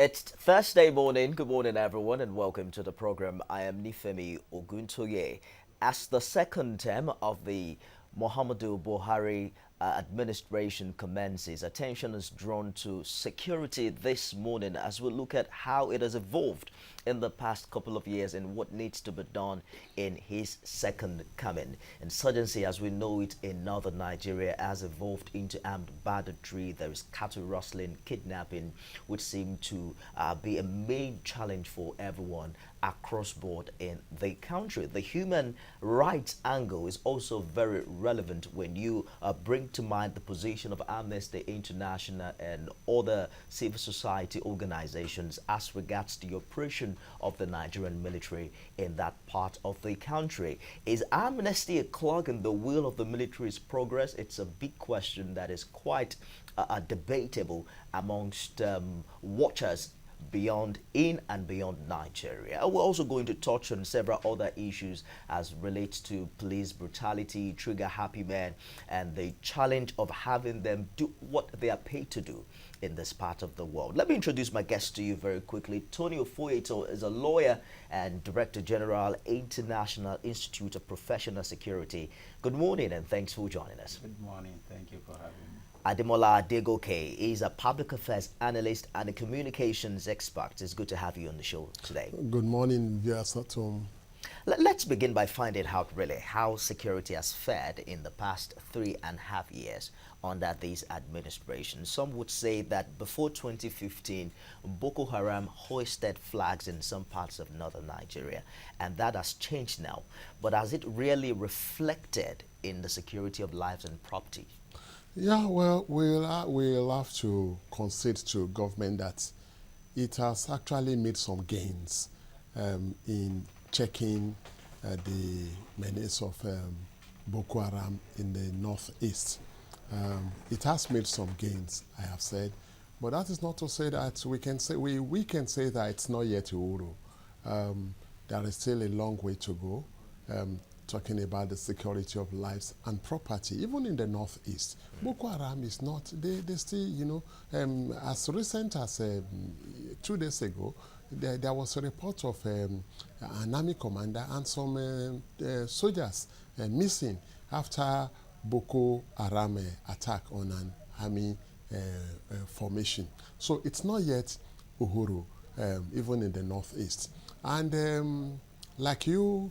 It's Thursday morning. Good morning, everyone, and welcome to the program. I am Nifemi Oguntoye. As the second term of the Muhammadu Buhari administration commences, attention is drawn to security this morning as we look at how it has evolved in the past couple of years and what needs to be done in his second coming. Insurgency, as we know it in northern Nigeria, has evolved into armed banditry. There is cattle rustling, kidnapping, which seem to be a main challenge for everyone across board in the country. The human rights angle is also very relevant when you bring to mind the position of Amnesty International and other civil society organizations as regards the operation of the Nigerian military in that part of the country. Is Amnesty a clog in the wheel of the military's progress? It's a big question that is quite debatable amongst watchers beyond in and beyond Nigeria. We're also going to touch on several other issues as relates to police brutality, trigger happy men, and the challenge of having them do what they are paid to do in this part of the world. Let me introduce my guest to you very quickly. Tony Ofoyeto is a lawyer and Director General, International Institute of Professional Security. Good morning and thanks for joining us. Good morning. Thank you for having me. Ademola Adegoke is a public affairs analyst and a communications expert. It's good to have you on the show today. Good morning, viewers at home. Let's begin by finding out really how security has fared in the past 3.5 years under this administration. Some would say that before 2015, Boko Haram hoisted flags in some parts of northern Nigeria, and that has changed now. But has it really reflected in the security of lives and property? Yeah, well, we'll have to concede to government that it has actually made some gains in checking the menace of Boko Haram in the northeast. It has made some gains, I have said, but that is not to say that we can say that it's not yet Uhuru. There is still a long way to go. Talking about the security of lives and property, even in the northeast. Boko Haram is not, they still, you know, as recent as 2 days ago, there was a report of an army commander and some soldiers missing after Boko Haram attack on an army formation. So it's not yet Uhuru, even in the northeast. And like you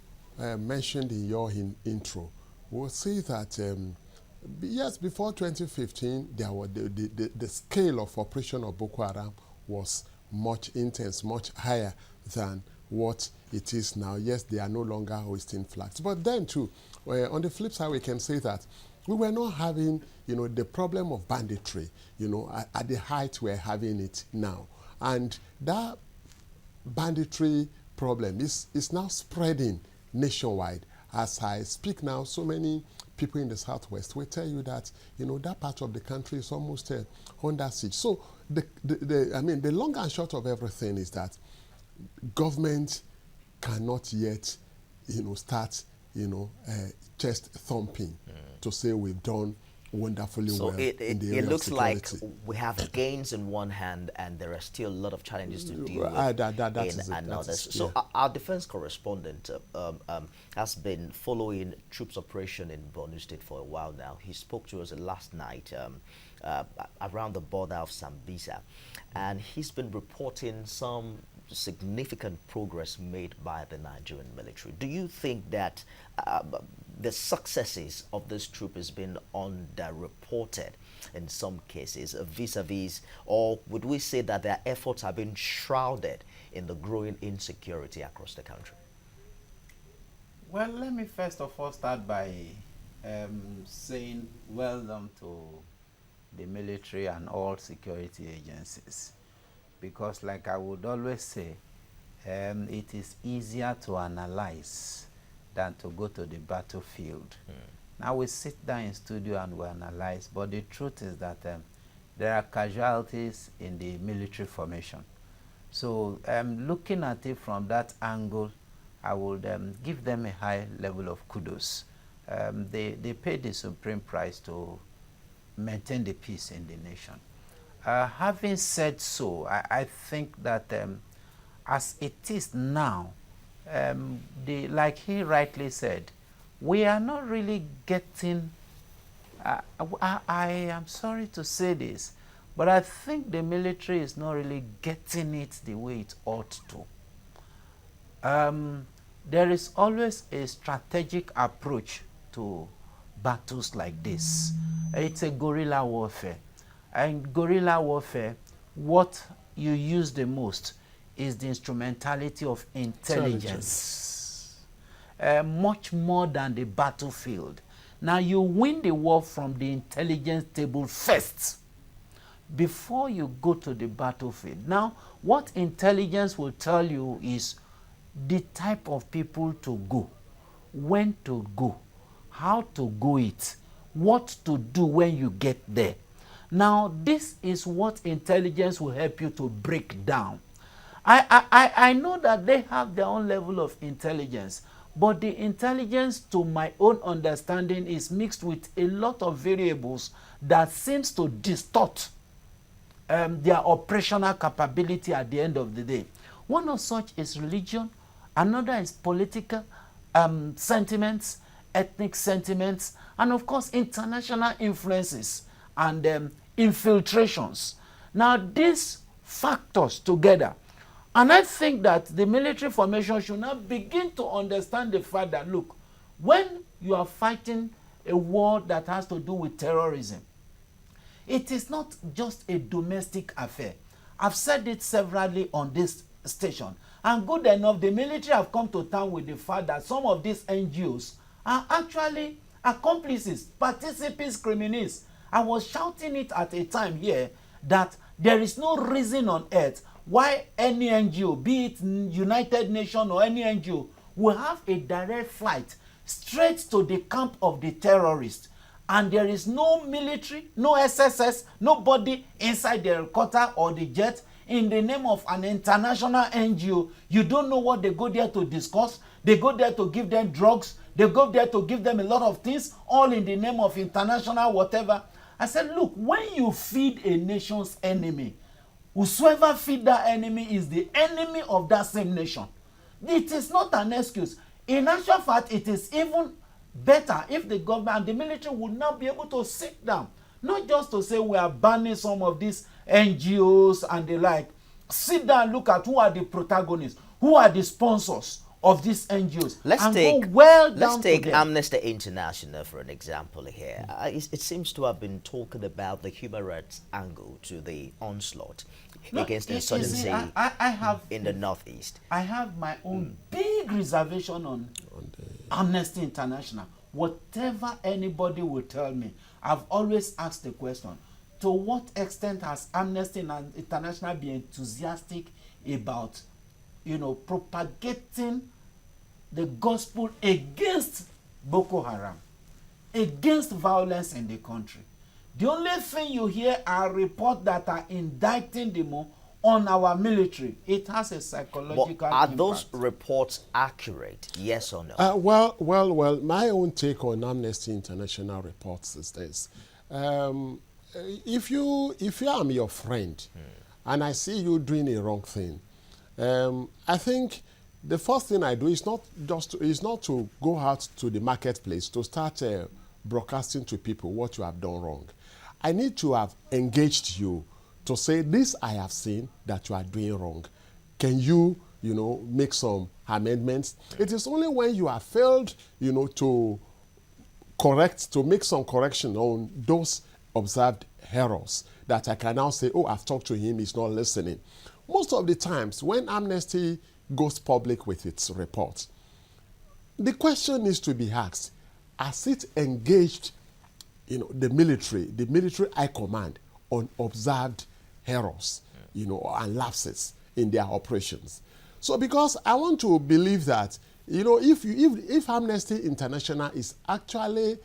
mentioned in your intro, we'll see that yes, before 2015, there were the scale of operation of Boko Haram was much intense, much higher than what it is now. Yes, they are no longer hoisting flags, but then too, on the flip side, we can say that we were not having, you know, the problem of banditry, you know, at the height we're having it now, and that banditry problem is now spreading nationwide. As I speak now, so many people in the southwest will tell you that, you know, that part of the country is almost under siege. So the long and short of everything is that government cannot yet, you know, start, you know, chest thumping to say we've done wonderfully well. So it looks like we have gains in one hand and there are still a lot of challenges to deal with in another. So our defense correspondent has been following troops operation in Borno State for a while now. He spoke to us last night around the border of Sambisa, and he's been reporting some significant progress made by the Nigerian military. Do you think that the successes of this troop has been underreported in some cases vis-a-vis, or would we say that their efforts have been shrouded in the growing insecurity across the country? Well, let me first of all start by saying well done to the military and all security agencies, because like I would always say, it is easier to analyze than to go to the battlefield. Now we sit down in studio and we analyze, but the truth is that there are casualties in the military formation. So looking at it from that angle, I would give them a high level of kudos. They paid the supreme price to maintain the peace in the nation. Having said so, I think that as it is now, like he rightly said, we are not really getting, I am sorry to say this, but I think the military is not really getting it the way it ought to. There is always a strategic approach to battles like this. It's a guerrilla warfare. And guerrilla warfare, what you use the most is the instrumentality of intelligence. Much more than the battlefield. Now you win the war from the intelligence table first before you go to the battlefield. Now, what intelligence will tell you is the type of people to go, when to go, how to go it, what to do when you get there. Now, this is what intelligence will help you to break down. I know that they have their own level of intelligence, but the intelligence, to my own understanding, is mixed with a lot of variables that seems to distort their operational capability at the end of the day. One of such is religion, another is political sentiments, ethnic sentiments, and of course international influences and infiltrations. Now these factors together, and I think that the military formation should now begin to understand the fact that, look, when you are fighting a war that has to do with terrorism, it is not just a domestic affair. I've said it severally on this station, and good enough, the military have come to terms with the fact that some of these NGOs are actually accomplices, participants, criminals. I was shouting it at a time here that there is no reason on earth why any NGO, be it United Nations or any NGO, will have a direct flight straight to the camp of the terrorists. And there is no military, no SSS, nobody inside the helicopter or the jet in the name of an international NGO. You don't know what they go there to discuss. They go there to give them drugs. They go there to give them a lot of things, all in the name of international whatever. I said, look, when you feed a nation's enemy, whosoever feed that enemy is the enemy of that same nation. It is not an excuse. In actual fact, it is even better if the government and the military would now be able to sit down, not just to say we are banning some of these NGOs and the like. Sit down and look at who are the protagonists, who are the sponsors of these NGOs. Let's take Amnesty International for an example here. It seems to have been talking about the human rights angle to the onslaught against insurgency in the Northeast. I have my own big reservation on Amnesty International. Whatever anybody will tell me, I've always asked the question, to what extent has Amnesty International been enthusiastic about, propagating the gospel against Boko Haram, against violence in the country? The only thing you hear are reports that are indicting them on our military. It has a psychological impact. Are those reports accurate? Yes or no? Well. My own take on Amnesty International reports is this: if I'm your friend, and I see you doing a wrong thing, I think the first thing I do is not to go out to the marketplace to start broadcasting to people what you have done wrong. I need to have engaged you to say, this I have seen that you are doing wrong. Can you, make some amendments? It is only when you have failed, to make some correction on those observed errors that I can now say, oh, I've talked to him, he's not listening. Most of the times when Amnesty goes public with its report, the question needs to be asked, has it engaged the military high command on observed errors, and lapses in their operations? So because I want to believe that, if Amnesty International is actually,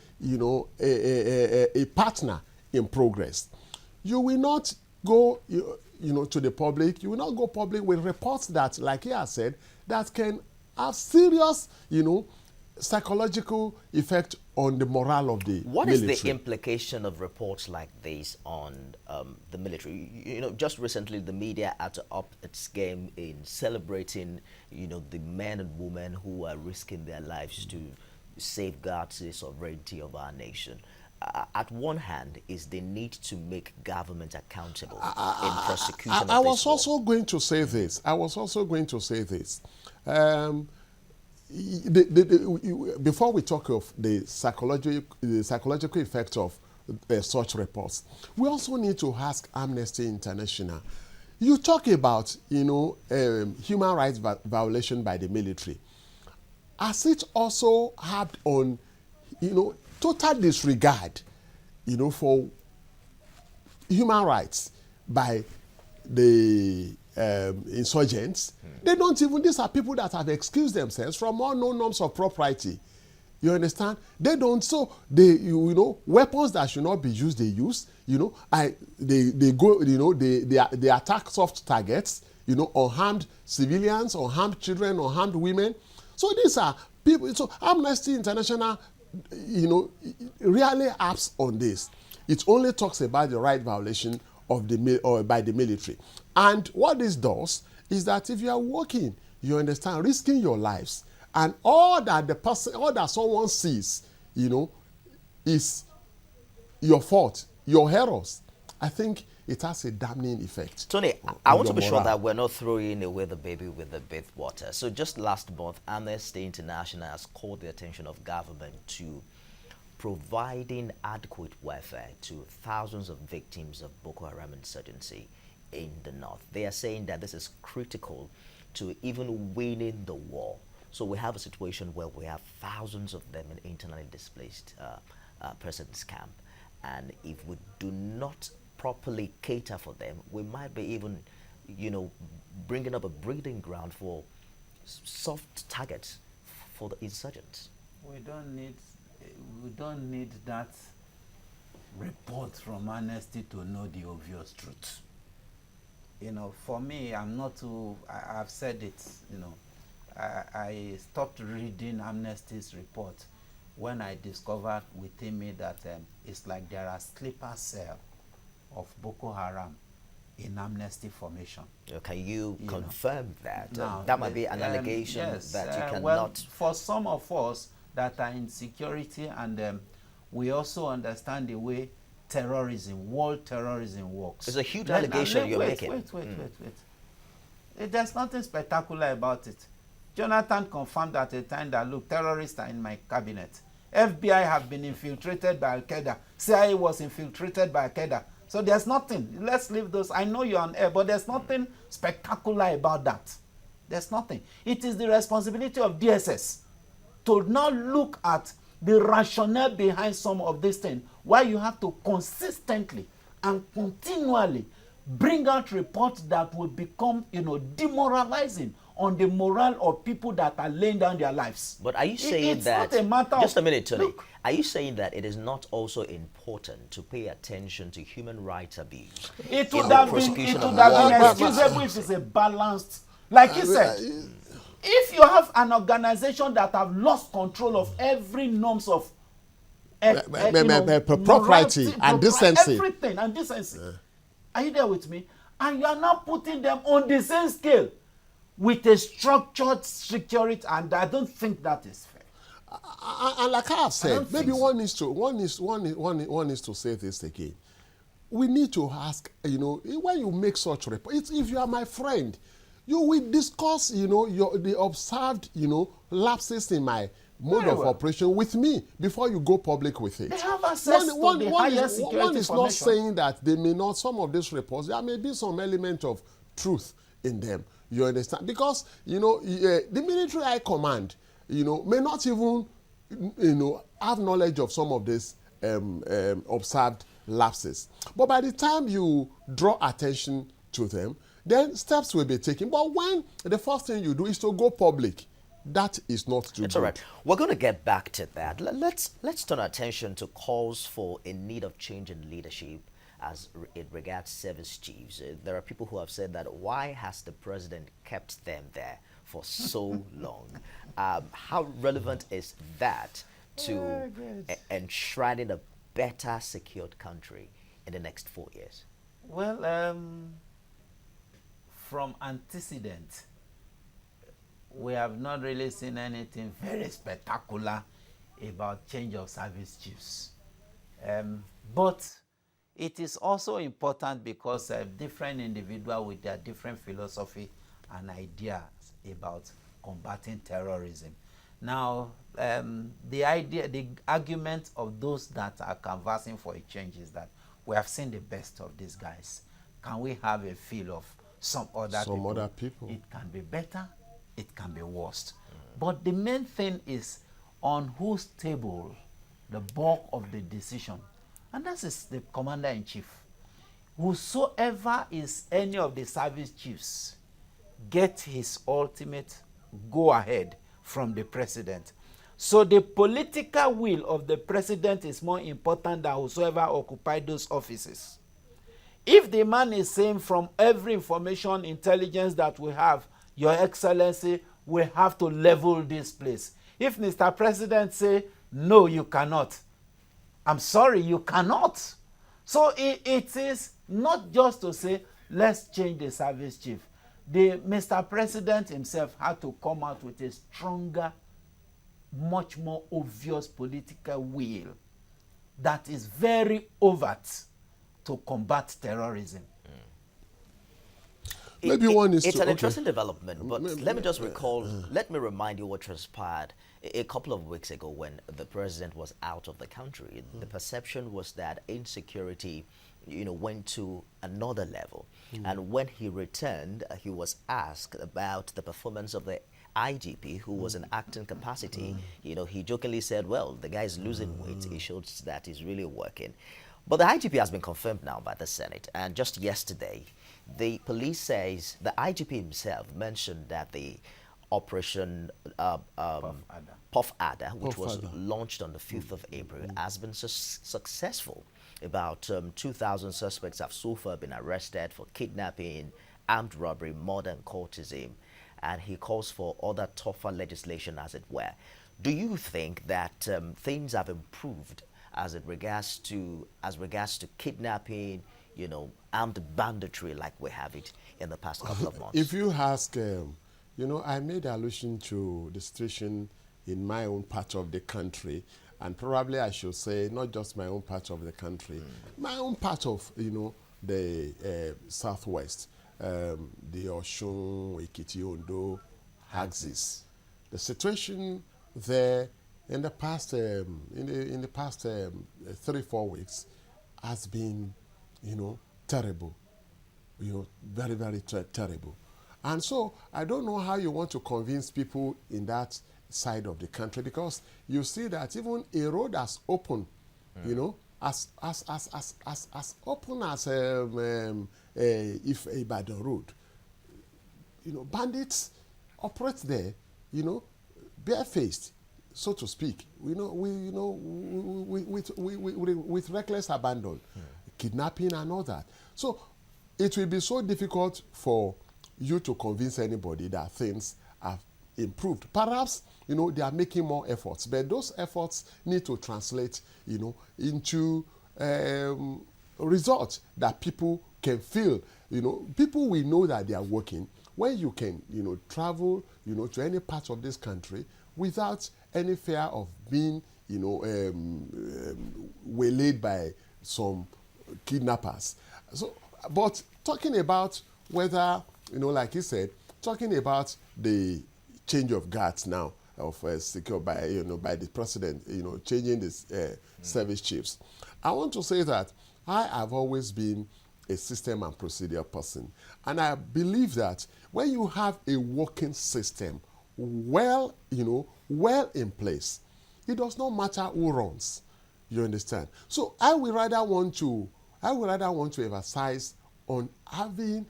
a partner in progress, you will not go, to the public, you will not go public with reports that, like he has said, that can have serious, psychological effect on the morale of the What military. is the implication of reports like this on the military? You know, just recently the media had to up its game in celebrating, you know, the men and women who are risking their lives to safeguard the sovereignty of our nation. At one hand, is the need to make government accountable in prosecution of I this was war. also going to say this. I was also going to say this. Before we talk of the psychological effect of such reports, we also need to ask Amnesty International. You talk about, you know, human rights violation by the military. Has it also had on, you know, total disregard, you know, for human rights by the insurgents? They don't even, these are people that have excused themselves from all known norms of propriety. You understand? They don't, so they, you know, weapons that should not be used, they use, you know, they go, you know, they attack soft targets, you know, unharmed civilians, unharmed children, unharmed women. So these are people, so Amnesty International, you know, really acts on this. It only talks about the right violation of the or by the military. And what this does is that if you are working, you understand, risking your lives, and all that the person, all that someone sees, you know, is your fault, your errors, I think it has a damning effect. Tony, I want to be sure that we're not throwing away the baby with the bathwater. So just last month, Amnesty International has called the attention of government to providing adequate welfare to thousands of victims of Boko Haram insurgency in the north. They are saying that this is critical to even winning the war. So we have a situation where we have thousands of them in internally displaced persons camp. And if we do not properly cater for them, we might be even, you know, bringing up a breeding ground for soft targets for the insurgents. We don't need that report from Amnesty to know the obvious truth. You know, for me, I'm not too, I've said it, you know, I stopped reading Amnesty's report when I discovered within me that it's like there are sleeper cells of Boko Haram in Amnesty formation. Can you confirm that? Now, that might be an allegation yes, that you cannot... Well, for some of us that are in security, and we also understand the way terrorism, world terrorism works. It's a huge allegation you're making. Wait. There's nothing spectacular about it. Jonathan confirmed at a time that, look, terrorists are in my cabinet. FBI have been infiltrated by Al-Qaeda. CIA was infiltrated by Al-Qaeda. So there's nothing. Let's leave those. I know you're on air, but there's nothing spectacular about that. There's nothing. It is the responsibility of DSS to now look at the rationale behind some of these things, why you have to consistently and continually bring out reports that will become, you know, demoralizing on the morale of people that are laying down their lives. But are you saying that... It's not a matter of... Just a minute, Tony. Look, are you saying that it is not also important to pay attention to human rights abuse? It would have been excusable if it's a balanced... Like you said, if you have an organization that have lost control of every norms of propriety and decency. Everything and decency. Are you there with me? And you are now putting them on the same scale with a structured security, and I don't think that is fair. And like I have said, maybe one needs to say this again. We need to ask, you know, when you make such reports, if you are my friend, you will discuss, you know, the observed, you know, lapses in my mode of operation with me before you go public with it. They have access to the highest security one is not saying that they may not, some of these reports, there may be some element of truth in them. You understand? Because, you know, the military high command, you know, may not even, you know, have knowledge of some of these observed lapses. But by the time you draw attention to them, then steps will be taken. But when the first thing you do is to go public, that is not too good. It's all right. We're going to get back to that. Let's turn our attention to calls for a need of change in leadership as it regards service chiefs. There are people who have said that why has the president kept them there for so long. How relevant is that to enshrining a better secured country in the next 4 years? Well, from antecedent, we have not really seen anything very spectacular about change of service chiefs. But it is also important because different individuals with their different philosophy and ideas about combating terrorism. Now, the argument of those that are canvassing for a change is that we have seen the best of these guys. Can we have a feel of some other people? It can be better, it can be worse. But the main thing is on whose table the bulk of the decision, and that is the commander-in-chief. Whosoever is any of the service chiefs get his ultimate go-ahead from the president. So the political will of the president is more important than whosoever occupied those offices. If the man is saying from every information intelligence that we have, Your Excellency, we have to level this place. If Mr. President say, no, you cannot, I'm sorry, you cannot. So it is not just to say, let's change the service chief. Mr. President himself had to come out with a stronger, much more obvious political will that is very overt to combat terrorism. It's an interesting development, but let me just recall, let me remind you what transpired a couple of weeks ago when the president was out of the country. The perception was that insecurity, went to another level. And when he returned, he was asked about the performance of the IGP, who was in acting capacity. He jokingly said, well, the guy is losing weight. It shows that he's really working. But the IGP has been confirmed now by the Senate. And just yesterday, the police says the IGP himself mentioned that the Operation Puff Adder, which was launched on the 5th of April, has been successful. About 2,000 suspects have so far been arrested for kidnapping, armed robbery, murder, and courtesy. And he calls for other tougher legislation, as it were. Do you think that things have improved as regards to kidnapping, armed banditry like we have it in the past couple of months? If you ask, I made allusion to the situation in my own part of the country, and probably I should say not just my own part of the country, my own part of, the southwest, the Oshun, Ekiti, Ondo axis. The situation there in the past 3-4 weeks has been, terrible, very, very terrible. And so I don't know how you want to convince people in that side of the country, because you see that even a road as open, as open as if Ibadan road, bandits operate there, barefaced, so to speak, with reckless abandon, kidnapping and all that. So it will be so difficult for you to convince anybody that things have improved. Perhaps, they are making more efforts, but those efforts need to translate, into results that people can feel. People will know that they are working when you can, travel, to any part of this country without any fear of being, waylaid by some kidnappers. So, but talking about whether, like he said, talking about the change of guards now of secure by the president, changing this service chiefs. I want to say that I have always been a system and procedure person, and I believe that when you have a working system well in place, it does not matter who runs. You understand? So I would rather want to emphasize on having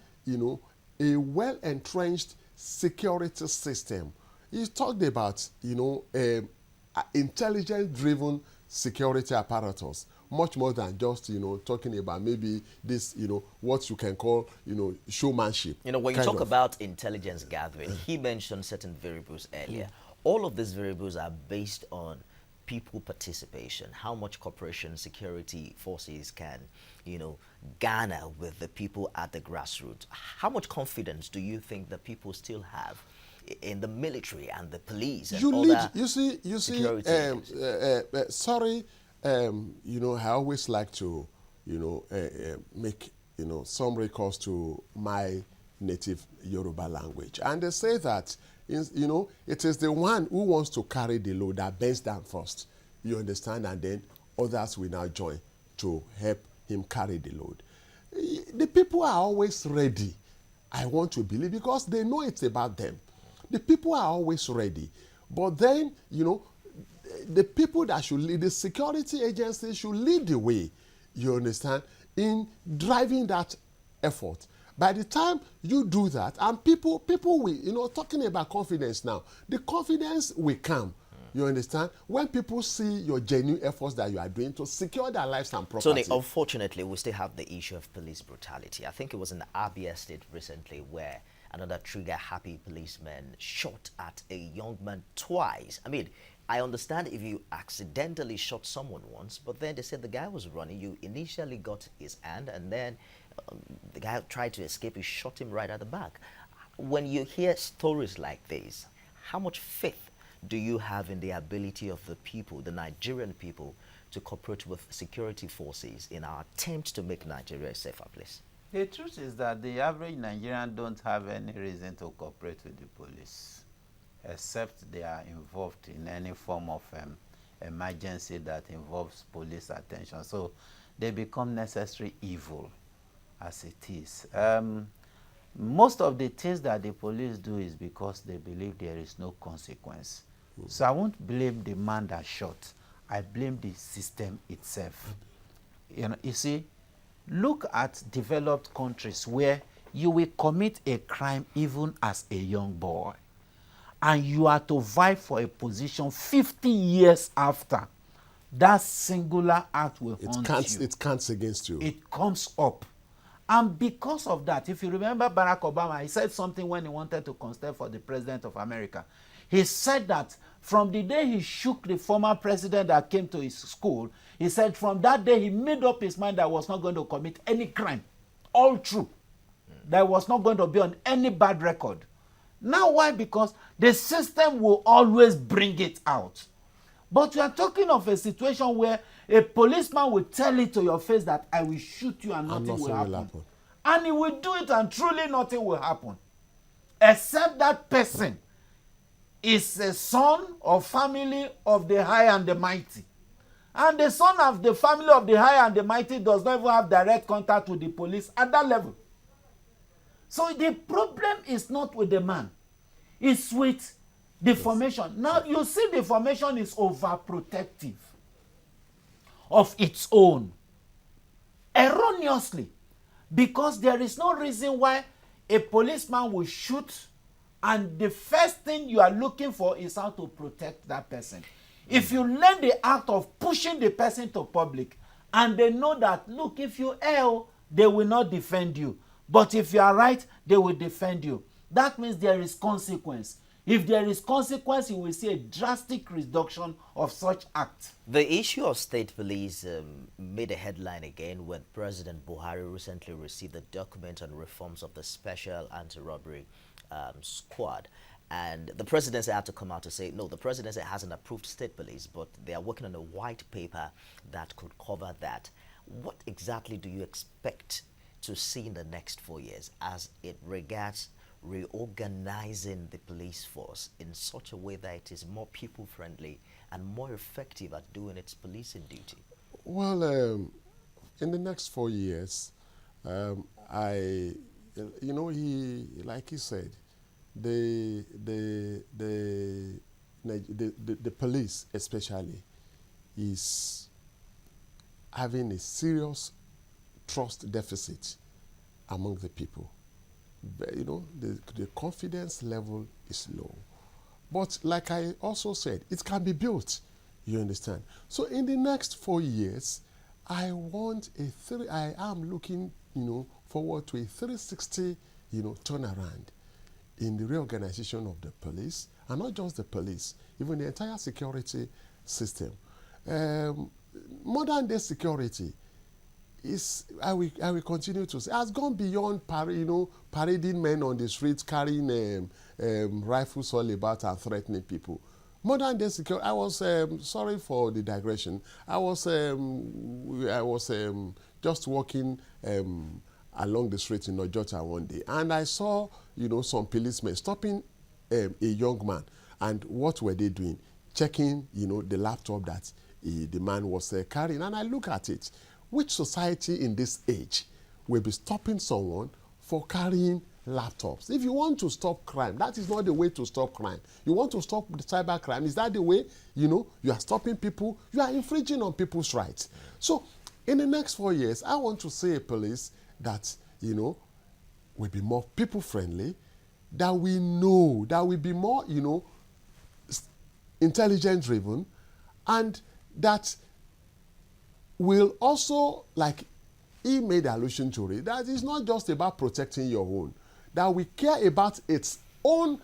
a well-entrenched security system. He talked about intelligence-driven security apparatus, much more than just, talking about maybe this, what you can call, showmanship. When you talk about intelligence gathering, he mentioned certain variables earlier. All of these variables are based on people participation, how much cooperation security forces can, garner with the people at the grassroots. How much confidence do you think that people still have in the military and the police and sorry, I always like to, make, some recourse to my native Yoruba language. And they say that, it is the one who wants to carry the load that bends down first. You understand? And then others will now join to help him carry the load. The people are always ready, I want to believe, because they know it's about them. The people are always ready. But then, the people that should lead, the security agencies should lead the way, you understand, in driving that effort. By the time you do that, and people will, talking about confidence now, the confidence will come, you understand, when people see your genuine efforts that you are doing to secure their lives and property. Tony, unfortunately, we still have the issue of police brutality. I think it was in Abia State recently where another trigger-happy policeman shot at a young man twice. I mean, I understand if you accidentally shot someone once, but then they said the guy was running. You initially got his hand, and then the guy tried to escape. You shot him right at the back. When you hear stories like this, how much faith do you have in the ability of the people, the Nigerian people, to cooperate with security forces in our attempt to make Nigeria a safer place? The truth is that the average Nigerian don't have any reason to cooperate with the police, except they are involved in any form of emergency that involves police attention. So they become necessary evil as it is. Most of the things that the police do is because they believe there is no consequence. So I won't blame the man that shot. I blame the system itself. You see, look at developed countries where you will commit a crime even as a young boy, and you are to vie for a position 50 years after. That singular act will haunt you. It counts against you. It comes up. And because of that, if you remember Barack Obama, he said something when he wanted to contest for the president of America. He said that from the day he shook the former president that came to his school, he said from that day he made up his mind that he was not going to commit any crime. All true. That he was not going to be on any bad record. Now why? Because the system will always bring it out. But we are talking of a situation where a policeman will tell it to your face that I will shoot you and nothing will happen. And he will do it and truly nothing will happen. Except that person is a son or family of the high and the mighty. And the son of the family of the high and the mighty does not even have direct contact with the police at that level. So the problem is not with the man. It's with the formation. Now you see the formation is overprotective of its own. Erroneously. Because there is no reason why a policeman will shoot and the first thing you are looking for is how to protect that person. If you learn the act of pushing the person to public and they know that, look, if you err, they will not defend you. But if you are right, they will defend you. That means there is consequence. If there is consequence, you will see a drastic reduction of such acts. The issue of state police made a headline again when President Buhari recently received the document on reforms of the Special Anti-Robbery Squad. And the presidency had to come out to say, no, the presidency hasn't approved state police, but they are working on a white paper that could cover that. What exactly do you expect to see in the next 4 years as it regards reorganizing the police force in such a way that it is more people-friendly and more effective at doing its policing duty? Well, in the next 4 years, like he said, the police especially is having a serious trust deficit among the people. The confidence level is low. But like I also said, it can be built. You understand? So in the next 4 years, I am looking, forward to a 360, turnaround in the reorganization of the police, and not just the police, even the entire security system. Modern day security is, I will continue to say, has gone beyond parading men on the streets carrying rifles all about and threatening people. Modern day security. I was sorry for the digression. I was just walking along the street in Ojota one day, and I saw some policemen stopping a young man. And what were they doing? Checking the laptop that the man was carrying. And I look at it. Which society in this age will be stopping someone for carrying laptops? If you want to stop crime, that is not the way to stop crime. You want to stop the cyber crime, is that the way? You are stopping people, you are infringing on people's rights. So in the next 4 years, I want to see a police that, will be more people-friendly, that we know, that will be more, intelligence-driven, and that will also, like he made allusion to it, that it's not just about protecting your own, that we care about its own,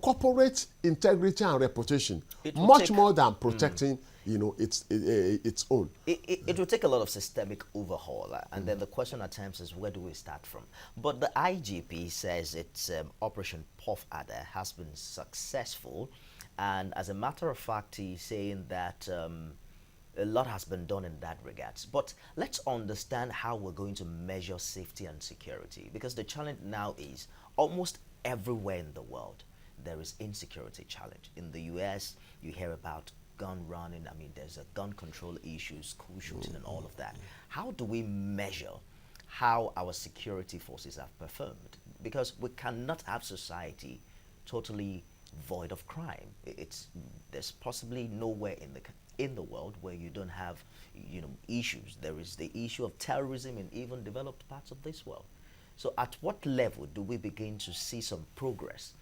corporate integrity and reputation, much more than protecting, its own. It will take a lot of systemic overhaul, and then the question at times is, where do we start from? But the IGP says its Operation Puff Adder has been successful, and as a matter of fact, he's saying that a lot has been done in that regards. But let's understand how we're going to measure safety and security, because the challenge now is almost everywhere in the world there is insecurity challenge. In the US, you hear about gun running. I mean, there's a gun control issue, school shooting, and all of that. How do we measure how our security forces have performed? Because we cannot have society totally void of crime. There's possibly nowhere in the world where you don't have issues. There is the issue of terrorism in even developed parts of this world. So at what level do we begin to see some progress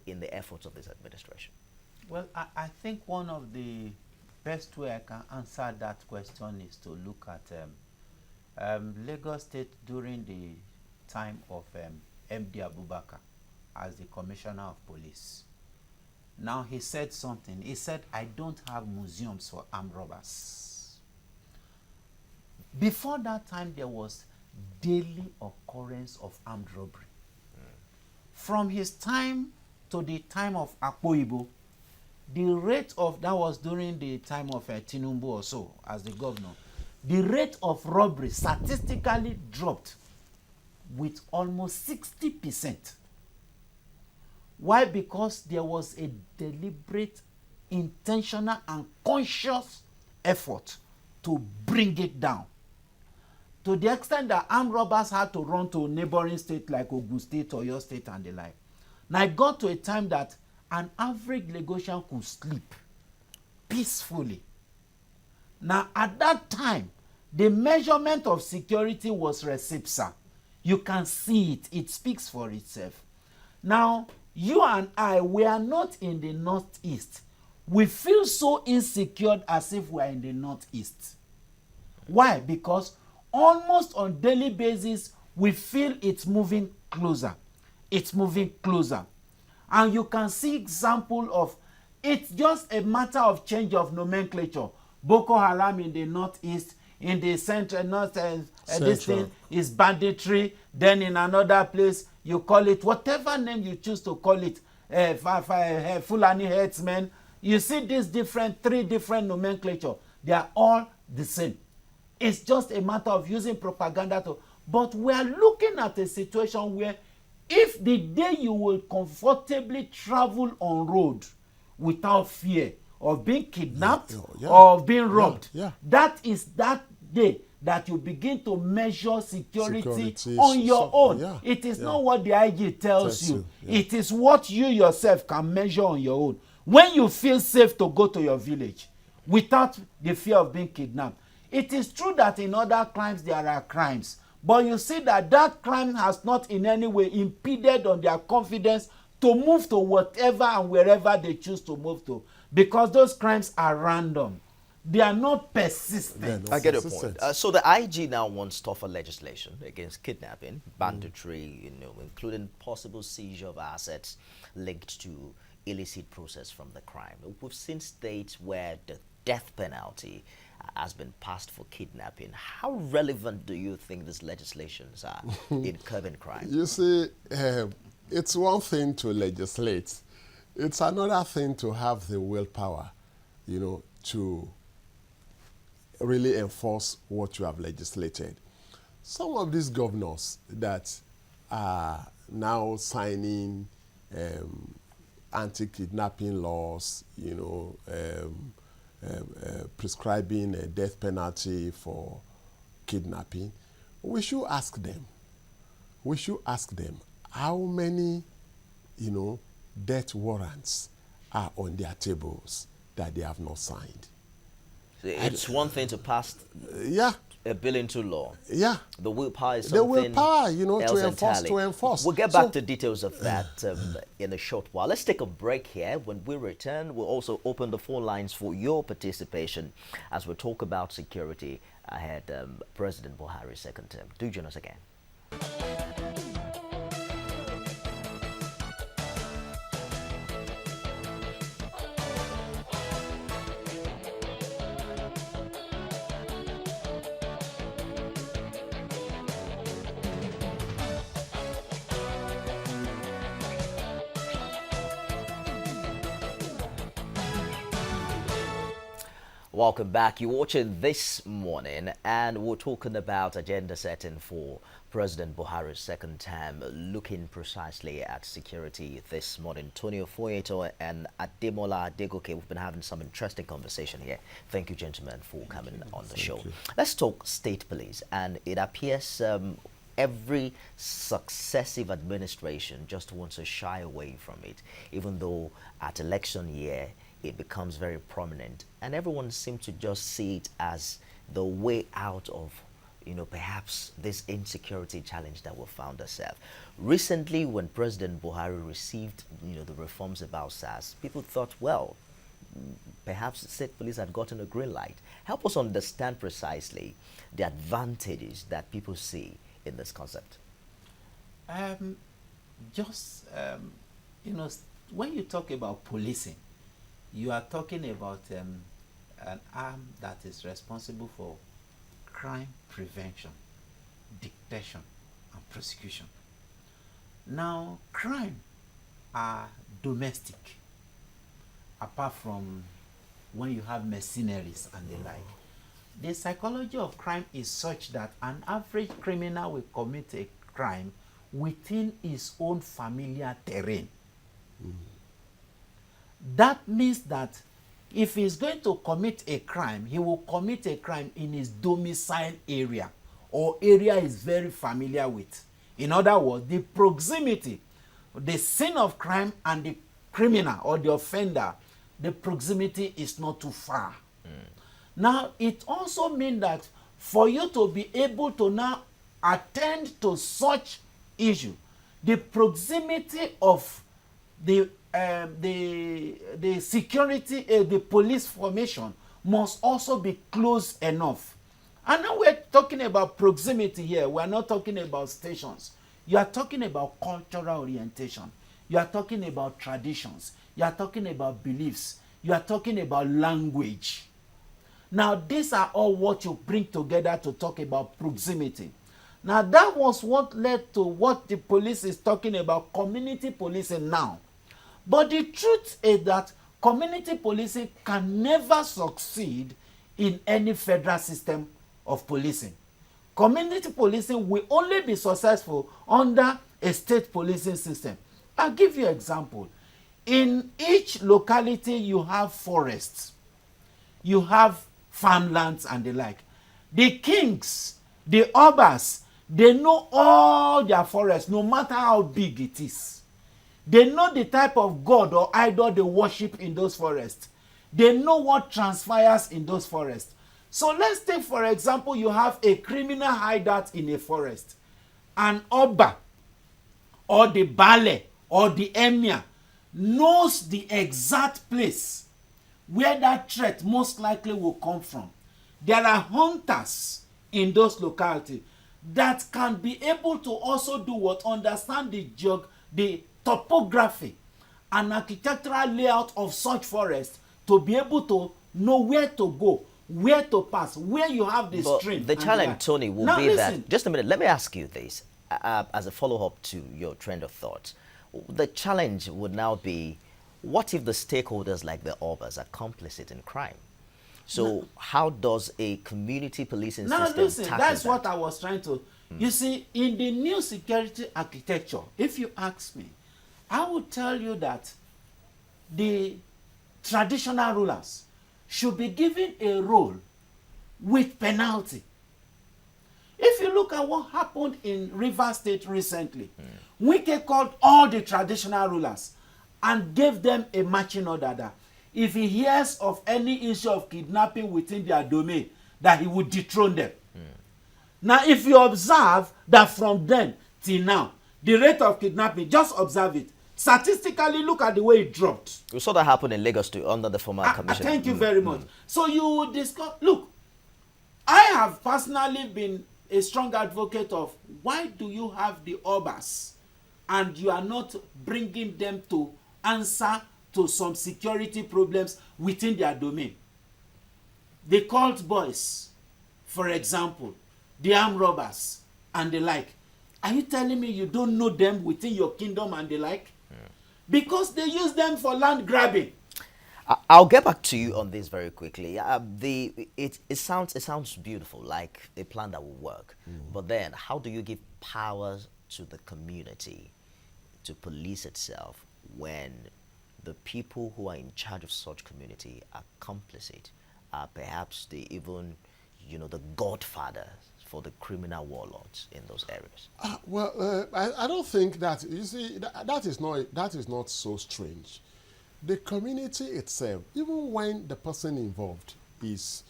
in the efforts of this administration? Well, I think one of the best way I can answer that question is to look at Lagos State during the time of MD Abubakar as the Commissioner of Police. Now he said something. He said, I don't have museums for armed robbers. Before that time, there was daily occurrence of armed robbery. From his time to the time of Akpoibo, the rate of, that was during the time of Tinubu or so as the governor, the rate of robbery statistically dropped with almost 60%. Why? Because there was a deliberate, intentional, and conscious effort to bring it down. To the extent that armed robbers had to run to neighboring states like Ogun State, Oyo State, and the like. Now it got to a time that an average Lagosian could sleep peacefully. Now at that time, the measurement of security was reciprocal. You can see it. It speaks for itself. Now, you and I, we are not in the northeast. We feel so insecure as if we are in the northeast. Why? Because almost on daily basis, we feel it's moving closer. It's moving closer. And you can see example of, it's just a matter of change of nomenclature. Boko Haram in the northeast, in the central, this thing is banditry. Then in another place, you call it whatever name you choose to call it, Fulani headsmen. You see these three different nomenclature. They are all the same. It's just a matter of using propaganda to. But we are looking at a situation where if the day you will comfortably travel on road without fear of being kidnapped or of being robbed, that is that day that you begin to measure security on your own. It is not what the IG tells you. It is what you yourself can measure on your own. When you feel safe to go to your village without the fear of being kidnapped. It is true that in other crimes there are crimes, but you see that that crime has not in any way impeded on their confidence to move to whatever and wherever they choose to move to, because those crimes are random. They are not persistent. I get your point. Persistent. So the IG now wants tougher legislation against kidnapping, banditry, including possible seizure of assets linked to illicit process from the crime. We've seen states where the death penalty has been passed for kidnapping. How relevant do you think these legislations are in curbing crime? You see, it's one thing to legislate. It's another thing to have the willpower, to really enforce what you have legislated. Some of these governors that are now signing anti-kidnapping laws, prescribing a death penalty for kidnapping, we should ask them. We should ask them how many, death warrants are on their tables that they have not signed. It's one thing to pass a bill into law. Yeah. The willpower is The something willpower, else to enforce. We'll get back to details of that in a short while. Let's take a break here. When we return, we'll also open the phone lines for your participation as we talk about security ahead President Buhari's second term. Do join us again. Welcome back. You're watching This Morning, and we're talking about agenda setting for President Buhari's second term, looking precisely at security this morning. Tony Ofoyeto and Ademola Adegoke, we've been having some interesting conversation here. Thank you, gentlemen, for coming on the show. Let's talk state police, and it appears every successive administration just wants to shy away from it, even though at election year, it becomes very prominent, and everyone seems to just see it as the way out of, perhaps this insecurity challenge that we found ourselves. Recently, when President Buhari received, the reforms about SARS, people thought, well, perhaps the state police had gotten a green light. Help us understand precisely the advantages that people see in this concept. When you talk about policing, you are talking about an arm that is responsible for crime prevention, detection, and prosecution. Now, crime are domestic, apart from when you have mercenaries and the like. The psychology of crime is such that an average criminal will commit a crime within his own familiar terrain. That means that if he's going to commit a crime, he will commit a crime in his domicile area or area he's very familiar with. In other words, the proximity, the scene of crime and the criminal or the offender, the proximity is not too far. Now, it also means that for you to be able to now attend to such issue, the proximity of the security, the police formation must also be close enough. And now we're talking about proximity here. We're not talking about stations. You are talking about cultural orientation. You are talking about traditions. You are talking about beliefs. You are talking about language. Now, these are all what you bring together to talk about proximity. Now, that was what led to what the police is talking about, community policing now. But the truth is that community policing can never succeed in any federal system of policing. Community policing will only be successful under a state policing system. I'll give you an example. In each locality, you have forests, you have farmlands and the like. The kings, the obas, they know all their forests, no matter how big it is. They know the type of god or idol they worship in those forests. They know what transpires in those forests. So let's take, for example, you have a criminal hideout in a forest. An oba or the bale or the emir knows the exact place where that threat most likely will come from. There are hunters in those localities that can be able to also do what? Understand the topography and architectural layout of such forest to be able to know where to go, where to pass, where you have the But stream. the challenge, Tony, will now be listen, that. Just a minute. Let me ask you this as a follow-up to your trend of thought. The challenge would now be, what if the stakeholders like the Orbas are complicit in crime? So how does a community policing now system listen, tackle that's that? what I was trying to. You see, in the new security architecture, if you ask me, I would tell you that the traditional rulers should be given a role with penalty. If you look at what happened in Rivers State recently, Wike called all the traditional rulers and gave them a marching order that if he hears of any issue of kidnapping within their domain, that he would dethrone them. Now, if you observe that from then till now, the rate of kidnapping, just observe it. Statistically, look at the way it dropped. We saw that happen in Lagos too, under the former commissioner. Thank you very much. So you would discuss. Look, I have personally been a strong advocate of why do you have the Orbas and you are not bringing them to answer to some security problems within their domain. The cult boys, for example, the armed robbers and the like. Are you telling me you don't know them within your kingdom and the like? Because they use them for land grabbing. I'll get back to you on this very quickly. It sounds beautiful, like a plan that will work. But then, how do you give power to the community to police itself when the people who are in charge of such community are complicit? Perhaps they even, the godfather for the criminal warlords in those areas. I don't think that, you see, that is not so strange. The community itself, even when the person involved is,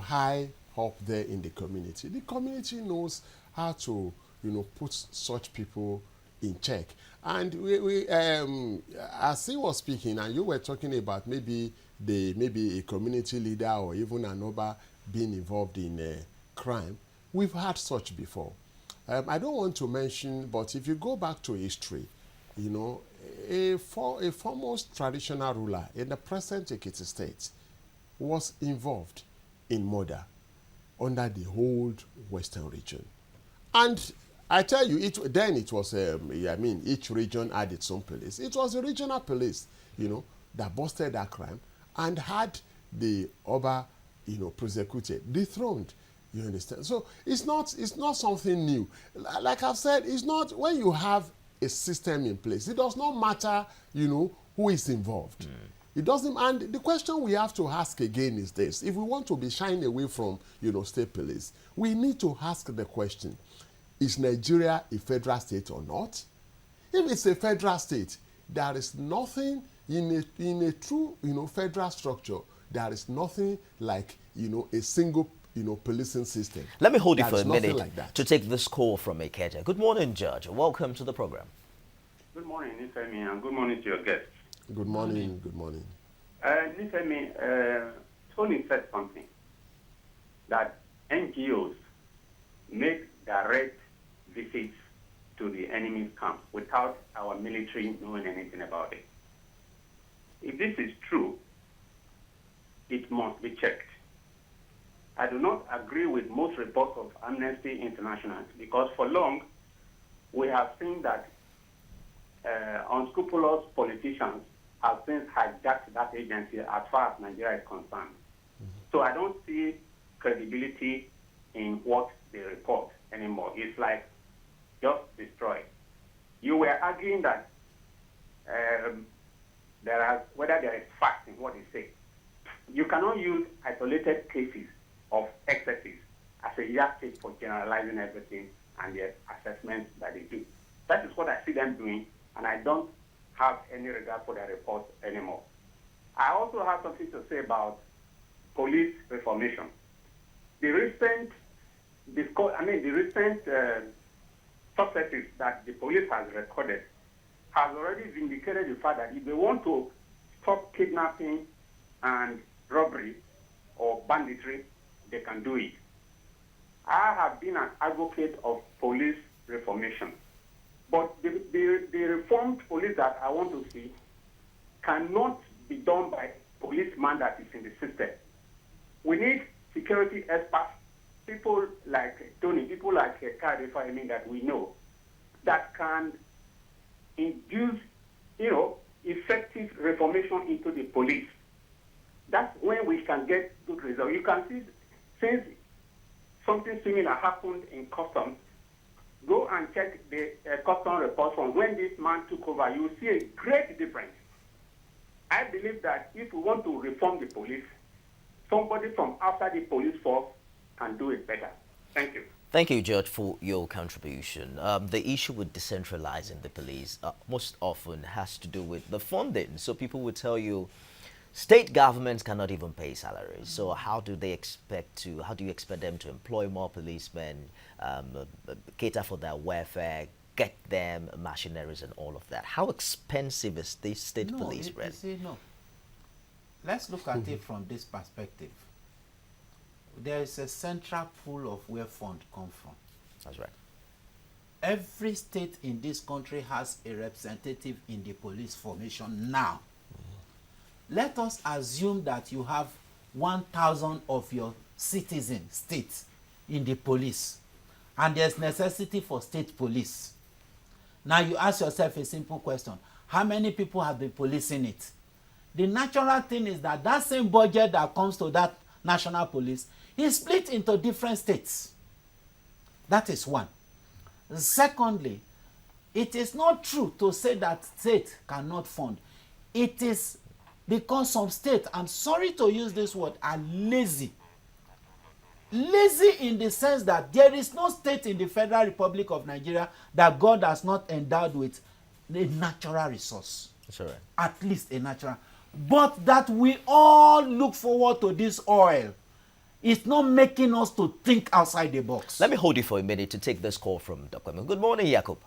high up there in the community knows how to, put such people in check. And as he was speaking, and you were talking about maybe a community leader or even an Oba being involved in crime, we've had such before. I don't want to mention, but if you go back to history, a foremost traditional ruler in the present Ekiti state was involved in murder under the whole western region. And I tell you, it was, each region had its own police. It was the regional police, that busted that crime and had the Oba, prosecuted, dethroned. You understand? So it's not something new. Like I've said, it's not, when you have a system in place, it does not matter, who is involved. It doesn't, and the question we have to ask again is this: if we want to be shying away from, state police, we need to ask the question: is Nigeria a federal state or not? If it's a federal state, there is nothing in a true, federal structure. There is nothing like, a single, policing system. Let me hold you for a minute like to take this call from IKEJA. Good morning, Judge. Welcome to the program. Good morning, Nifemi, and good morning to your guests. Good morning. Good morning. Nifemi, Tony said something, that NGOs make direct visits to the enemy's camp without our military knowing anything about it. If this is true, it must be checked. I do not agree with most reports of Amnesty International because for long we have seen that unscrupulous politicians have since hijacked that agency as far as Nigeria is concerned. So I don't see credibility in what they report anymore. It's like just destroy. You were arguing that whether there is fact in what they say. You cannot use isolated cases of excesses as a yardstick for generalizing everything and the assessments that they do. That is what I see them doing, and I don't have any regard for their reports anymore. I also have something to say about police reformation. The recent successes that the police has recorded has already vindicated the fact that if they want to stop kidnapping and robbery or banditry, they can do it. I have been an advocate of police reformation. But the reformed police that I want to see cannot be done by a policeman that is in the system. We need security experts, people like Tony, people like Kadifa, that we know, that can induce, effective reformation into the police. That's when we can get good results. You can see, since something similar happened in customs, go and check the custom report from when this man took over. You will see a great difference. I believe that if we want to reform the police, somebody from outside the police force can do it better. Thank you. Thank you, George, for your contribution. The issue with decentralizing the police most often has to do with the funding. So people will tell you, state governments cannot even pay salaries. So how do you expect them to employ more policemen, cater for their welfare, get them machineries and all of that? How expensive is this state police rent? No. Let's look at it from this perspective. There is a central pool of where funds come from. That's right. Every state in this country has a representative in the police formation now. Let us assume that you have 1,000 of your citizens, states, in the police, and there's necessity for state police. Now you ask yourself a simple question. How many people have been policing it? The natural thing is that that same budget that comes to that national police is split into different states. That is one. Secondly, it is not true to say that state cannot fund. It is because some states, I'm sorry to use this word, are lazy. Lazy in the sense that there is no state in the Federal Republic of Nigeria that God has not endowed with a natural resource. That's all right. At least a natural. But that we all look forward to this oil. It's not making us to think outside the box. Let me hold you for a minute to take this call from DOPEMU. Good morning, YAQUB.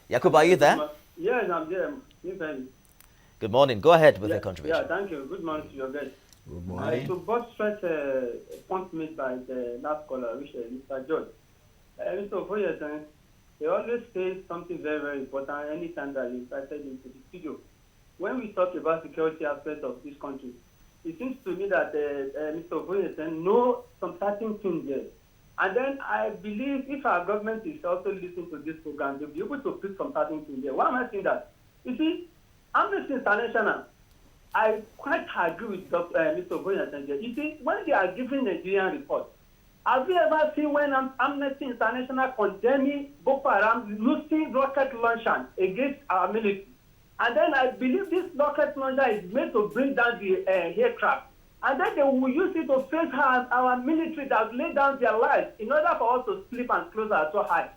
YAQUB, are you there? Yes, I'm there. Good morning. Go ahead with your contribution. Yeah, thank you. Good morning to your guest. Good morning. To buttress a point made by the last caller, which is Mr. George. Mr. Ofoyetan, he always says something very, very important anytime that he invited into the studio. When we talk about security aspects of this country, it seems to me that Mr. Ofoyetan knows some certain things there. And then I believe if our government is also listening to this program, they'll be able to pick some certain things there. Why am I saying that? You see, Amnesty International, I quite agree with Mr. Ofoyetan. You see, when they are giving Nigerian reports, have you ever seen when Amnesty International condemning Boko Haram using rocket launcher against our military? And then I believe this rocket launcher is made to bring down the aircraft. And then they will use it to face our military that laid down their lives in order for us to sleep and close our so high.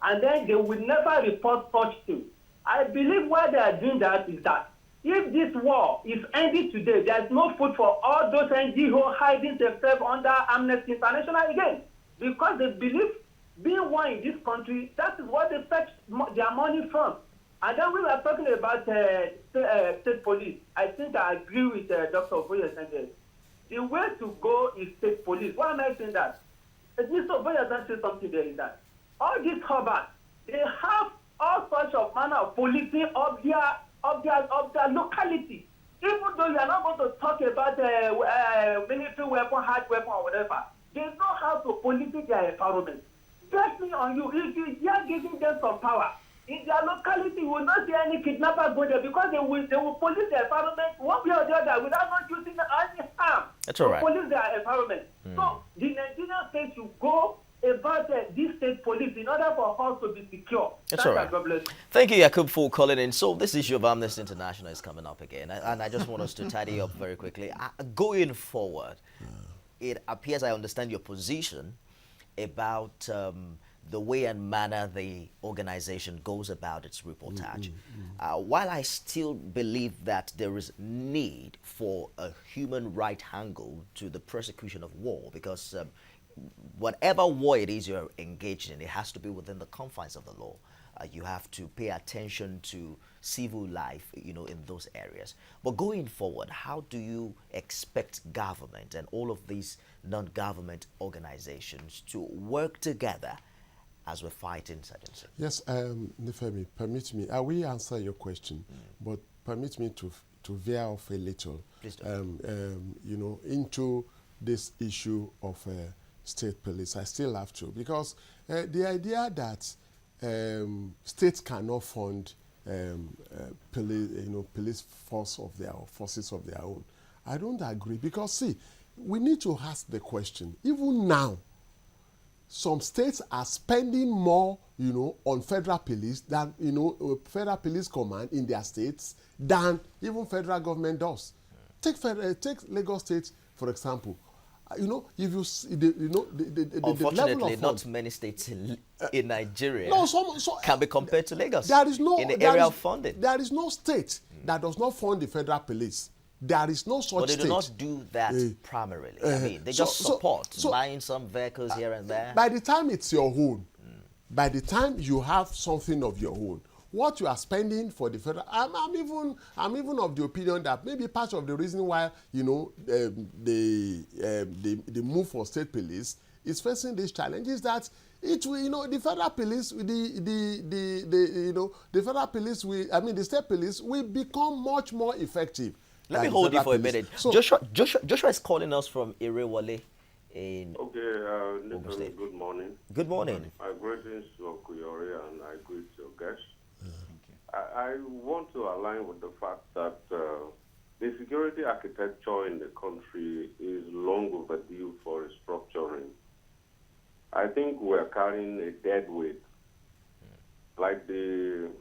And then they will never report such things. I believe why they are doing that is that if this war is ending today, there is no food for all those NGOs hiding themselves under Amnesty International again. Because they believe being one in this country, that is what they fetch their money from. And then we were talking about state police. I think I agree with Dr. Ofoyetan. The way to go is state police. Why am I saying that? Mr. Ofoyetan said something there is that all these harbors, they have all sorts of manner of policing of their locality. Even though you are not going to talk about military weapon, hard weapon, or whatever, they know how to police their environment. Bet me on you, if you are giving them some power, in their locality, you will not see any kidnapper go there because they will police the environment one way or the other without not using any harm. That's all right. Police their environment. So the Nigerian state should go about this state police in order for us to be secure. That's all right. God bless. Thank you, YAQUB, for calling in. So this issue of Amnesty International is coming up again, and I just want us to tidy up very quickly. Going forward, it appears I understand your position about the way and manner the organization goes about its reportage. While I still believe that there is need for a human right angle to the prosecution of war, because whatever war it is you're engaged in, it has to be within the confines of the law. You have to pay attention to civil life, you know, in those areas. But going forward, how do you expect government and all of these non-government organizations to work together as we fight insurgency? Yes, Nifemi, permit me. I will answer your question, but permit me to veer off a little. Please do. You know, into this issue of state police. I still have to, because the idea that states cannot fund police, police forces of their own, I don't agree. Because see, we need to ask the question. Even now, some states are spending more, on federal police than, federal police command in their states than even federal government does. Take Lagos State, for example. If you see the Unfortunately, level of not many states in Nigeria so can be compared to Lagos. There is no in the area of funding. There is no state that does not fund the federal police. There is no such state. But they do not do that primarily. I mean, they just support buying some vehicles here and there. By the time it's your own, by the time you have something of your own, what you are spending for the federal, I'm even of the opinion that maybe part of the reason why the move for state police is facing this challenge is that it will, the federal police, the federal police the state police will become much more effective. Let me hold you for a minute. So, Joshua is calling us from IREWOLEDE in Ogun State. Good morning. Good morning. My greetings to Okuyori and I greet your guests. I want to align with the fact that the security architecture in the country is long overdue for restructuring. I think we're carrying a dead weight. Like the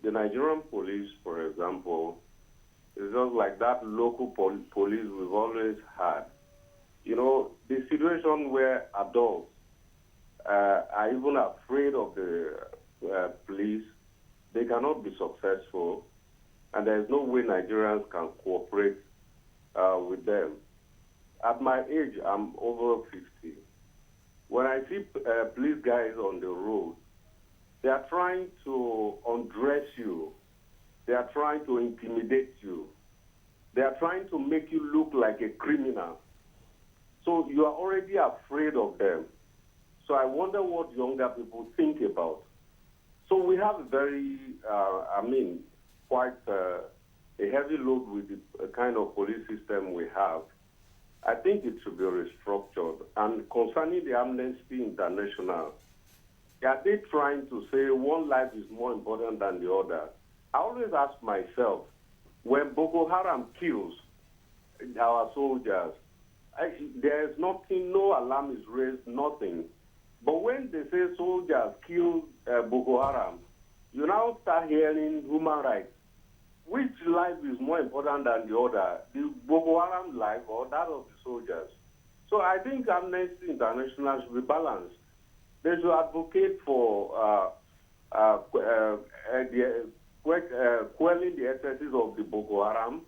Nigerian police, for example, it's just like that local police we've always had. The situation where adults are even afraid of the police, they cannot be successful, and there is no way Nigerians can cooperate with them. At my age, I'm over 50. When I see police guys on the road, they are trying to undress you. They are trying to intimidate you. They are trying to make you look like a criminal. So you are already afraid of them. So I wonder what younger people think about. So we have a very, quite a heavy load with the kind of police system we have. I think it should be restructured. And concerning the Amnesty International, are they trying to say one life is more important than the other? I always ask myself, when Boko Haram kills our soldiers, there is nothing, no alarm is raised, nothing. But when they say soldiers kill Boko Haram, you now start hearing human rights. Which life is more important than the other, the Boko Haram life or that of the soldiers? So I think Amnesty International should be balanced. They should advocate for quelling the excesses of the Boko Haram,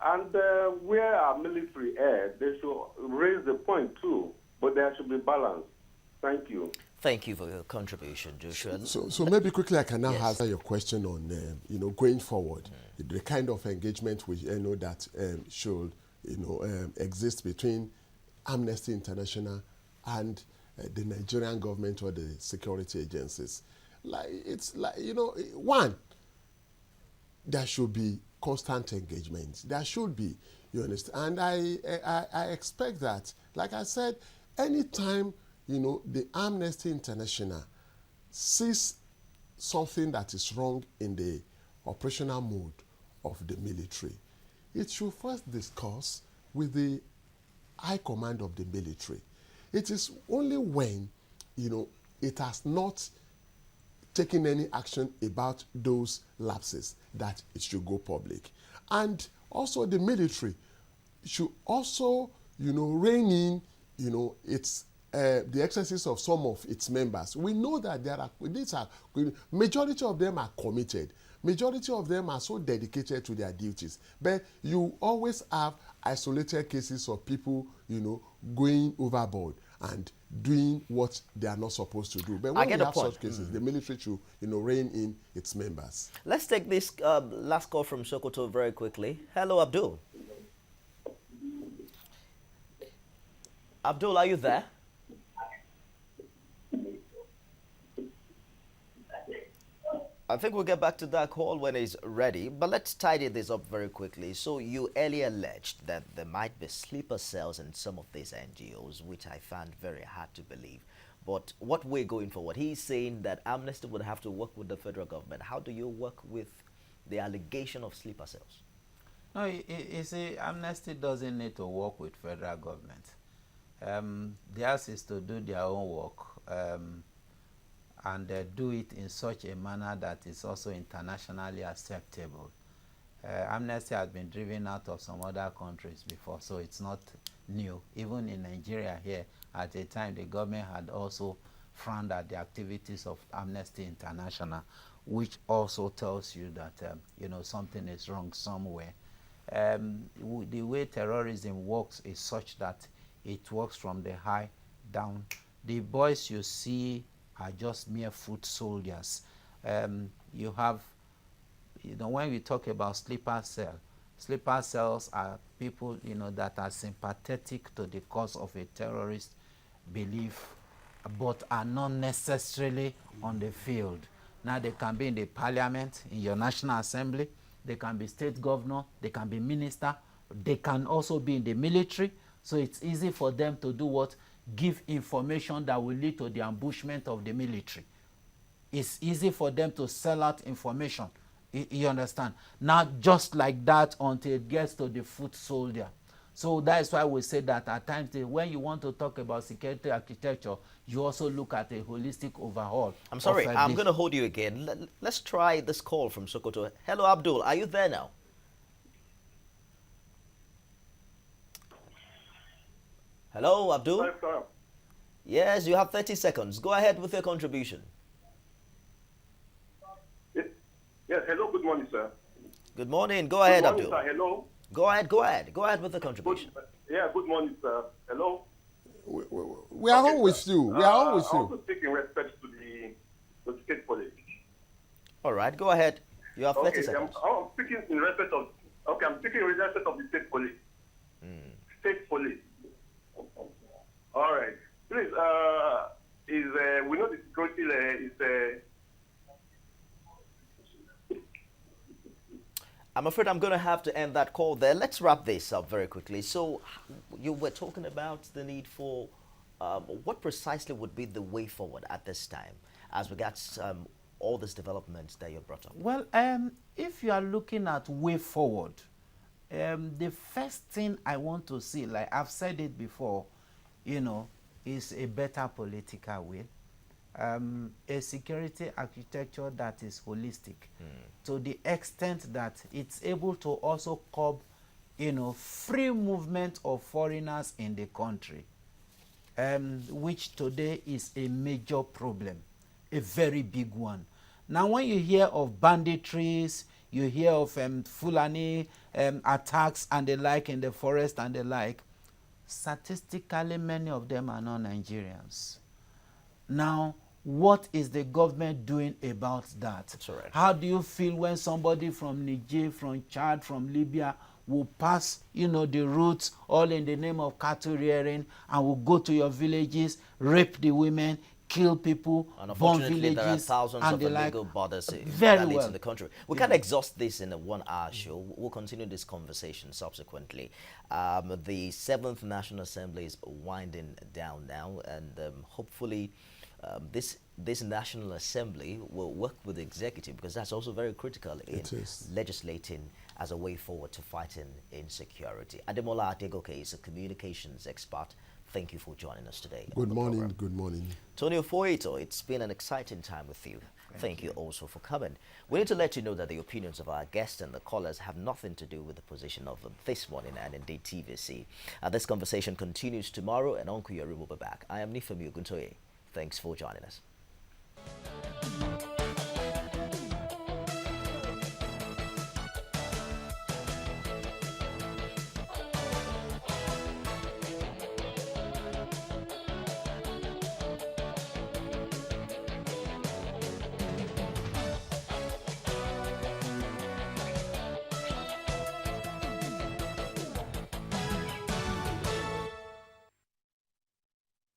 and where our military err, they should raise the point too, but there should be balance. Thank you. Thank you for your contribution, Joshua. So maybe quickly I can now answer your question on, going forward, the kind of engagement we that should, exist between Amnesty International and the Nigerian government or the security agencies. One, there should be constant engagement. There should be, you understand? And I expect that, like I said, anytime the Amnesty International sees something that is wrong in the operational mode of the military, it should first discuss with the high command of the military. It is only when, it has not taken any action about those lapses that it should go public. And also the military should also, rein in, its the excesses of some of its members. We know that majority of them are committed. Majority of them are so dedicated to their duties. But you always have isolated cases of people, going overboard. and doing what they are not supposed to do. But I when get we the have point. such cases, the military should, rein in its members. Let's take this last call from Sokoto very quickly. Hello, Abdul. Abdul, are you there? I think we'll get back to that call when it's ready, but let's tidy this up very quickly. So you earlier alleged that there might be sleeper cells in some of these NGOs, which I found very hard to believe. But what we're going forward, he's saying that Amnesty would have to work with the federal government. How do you work with the allegation of sleeper cells? No, you see, Amnesty doesn't need to work with federal government. Theirs is to do their own work. And do it in such a manner that is also internationally acceptable. Amnesty has been driven out of some other countries before, so it's not new. Even in Nigeria here, at the time, the government had also frowned at the activities of Amnesty International, which also tells you that something is wrong somewhere. The way terrorism works is such that it works from the high down. The boys you see are just mere foot soldiers. You have, when we talk about sleeper cells are people, that are sympathetic to the cause of a terrorist belief, but are not necessarily on the field. Now they can be in the parliament, in your National Assembly, they can be state governor, they can be minister, they can also be in the military. So it's easy for them to do what? Give information that will lead to the ambushment of the military. It's easy for them to sell out information. You understand? Not just like that until it gets to the foot soldier. So that's why we say that at times when you want to talk about security architecture, you also look at a holistic overhaul. I'm sorry, I'm going to hold you again. Let's try this call from Sokoto. Hello, Abdul. Are you there now? Hello, Abdul. Hi, sir. Yes, you have 30 seconds. Go ahead with your contribution. Yes, hello, good morning, sir. Good morning. Go ahead, good morning, Abdul. Sir. Hello. Go ahead with the contribution. Good morning, sir. Hello. We are all with you. We are all with I you. also speak in respect to the state police. All right, go ahead. You have 30 seconds. I'm speaking in respect of. Okay, I'm speaking in respect of the state police. State police. All right. Please, we know the security is. I'm afraid I'm going to have to end that call there. Let's wrap this up very quickly. So you were talking about the need for what precisely would be the way forward at this time as regards all these developments that you brought up? Well, if you are looking at way forward, the first thing I want to see, like I've said it before, is a better political will. A security architecture that is holistic to the extent that it's able to also curb, free movement of foreigners in the country, which today is a major problem, a very big one. Now, when you hear of banditries, you hear of Fulani attacks and the like in the forest and the like, statistically many of them are not Nigerians. Now, what is the government doing about that? That's right. How do you feel when somebody from Niger, from Chad, from Libya will pass, the routes all in the name of cattle rearing and will go to your villages, rape the women, kill people, burn villages, there are thousands of illegal borders in the country. We can't exhaust this in a 1 hour show. We'll continue this conversation subsequently. The 7th National Assembly is winding down now, and hopefully this National Assembly will work with the executive, because that's also very critical in legislating as a way forward to fighting insecurity. Ademola Adegoke is a communications expert. Thank you for joining us today. Good morning. Good morning. Tony Ofoeto, it's been an exciting time with you. Thank you also for coming. We need to let you know that the opinions of our guests and the callers have nothing to do with the position of This Morning and indeed TVC. This conversation continues tomorrow, and Uncle Yuri will be back. I am Nifemi Oguntoye. Thanks for joining us.